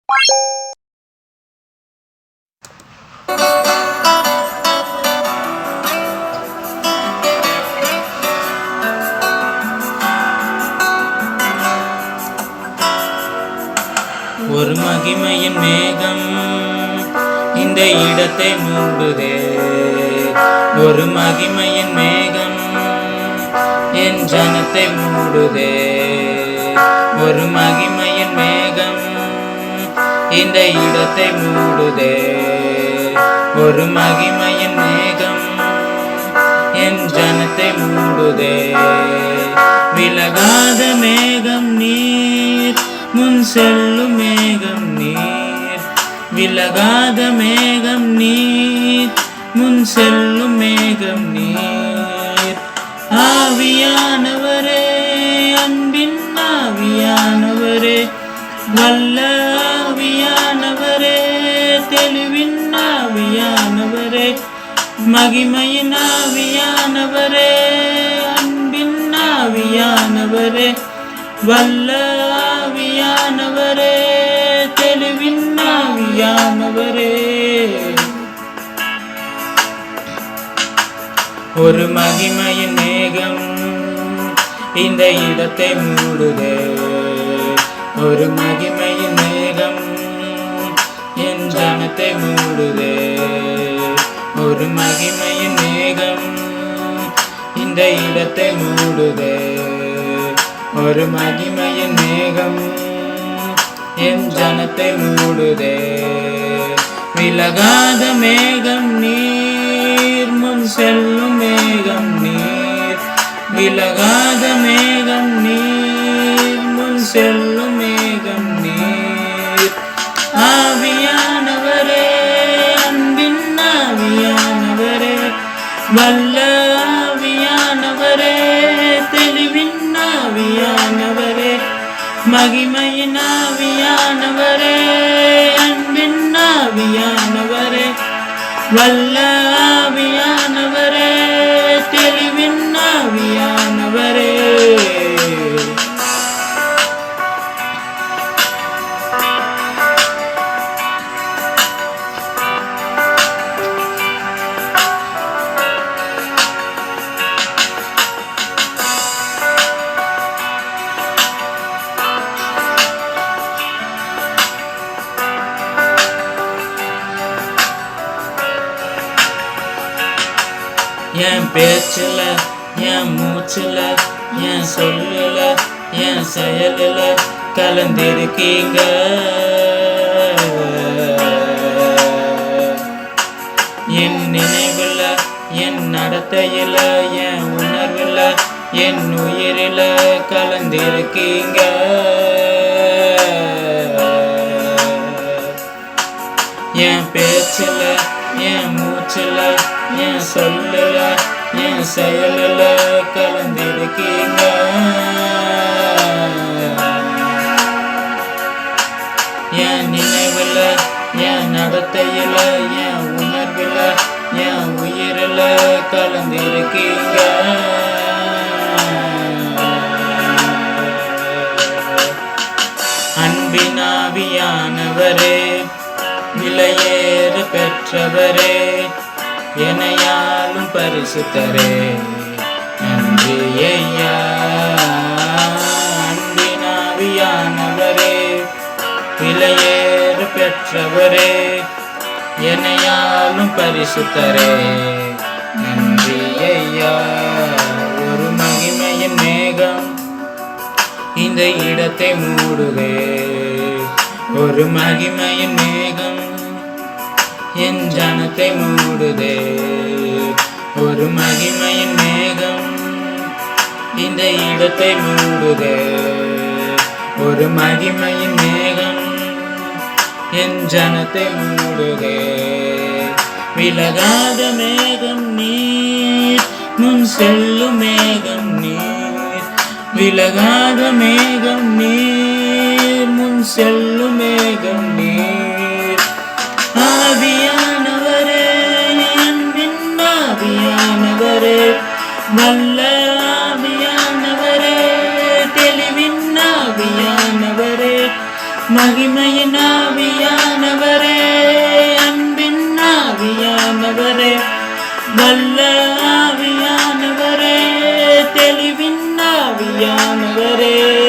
ஒரு மகிமையின் மேகம் இந்த இடத்தை மூடுதே. ஒரு மகிமையின் மேகம் என் ஜனத்தை மூடுதே. ஒரு மகிமையின் மேகம் இந்த இடத்தை மூடுதே. ஒரு மகிமையின் மேகம் என் ஜனத்தை மூடுதே. விலகாத மேகம் நீர், முன் செல்லும் மேகம் நீர். விலகாத மேகம் நீர், முன் செல்லும் மேகம் நீர். ஆவியானவரே, அன்பின் ஆவியானவரே, வல்ல ஆவியானவரே, தெளிவின் ஆவியானவரே, மகிமையின் ஆவியானவரே, அன்பின் ஆவியானவரே, வல்ல ஆவியானவரே, தெளிவின் ஆவியானவரே. ஒரு மகிமையின் மேகம் இந்த இடத்தை மூடுதே. ஒரு மகிமையின் மேகம் என் ஜனத்தை மூடுதே. ஒரு மகிமையின் மேகம் இந்த இடத்தை மூடுதே. ஒரு மகிமையின் மேகம் என் ஜனத்தை மூடுதே. விலகாத மேகம் நீர், முன் செல்லும் மேகம் நீர். விலகாத மேகம் நீர், முன் செல்லும் மேகம் நீர். ஆவியானவரே, அன்பின் ஆவியானவரே, வல்ல ஆவியானவரே, தெளிவின் ஆவியானவரே, மகிமையின் ஆவியானவரே, அன்பின் ஆவியானவரே, வல்ல ஆவியானவரே, தெளிவின் ஆவியானவரே. என் பேச்சுல, என் மூச்சுல, என் சொல்லுல, என் செயலுல கலந்திருக்கீங்க. என் நினைவுல, என் நடத்தையில, என் உணர்வுல, என் உயிரில கலந்திருக்கீங்க. என் பேச்சுல, என் மூச்சுல, என் சொல்லுல, என் செயலுல கலந்திருக்கீங்க. என் நினைவுல, என் நடத்தையில, என் உணர்வுல, என் உயிரில கலந்திருக்கீங்க. அன்பின் ஆவியானவரே, விலையேறு பெற்றவரே, என்னையாலும் பரிசுத்தரே, நன்றி ஐயா. அன்பின் ஆவியானவரே, விலையேறு பெற்றவரே, என்னையாலும் பரிசுத்தரே, நன்றி ஐயா. ஒரு மகிமையின் மேகம் இந்த இடத்தை மூடுதே. ஒரு மகிமையின் மேகம் என் ஜனத்தை மூடுதே. ஒரு மகிமையின் மேகம் இந்த இடத்தை மூடுதே. ஒரு மகிமையின் மேகம் என் ஜனத்தை மூடுதே. விலகாத மேகம் நீர், முன் செல்லும் மேகம் நீர். விலகாத மேகம் நீர், முன் செல்லும் மேகம் நீர். ஆவியானவரே, அன்பின் ஆவியானவரே, வல்ல ஆவியானவரே, தெளிவின் ஆவியானவரே, மகிமையின் ஆவியானவரே, அன்பின் ஆவியானவரே, வல்ல ஆவியானவரே, தெளிவின் ஆவியானவரே.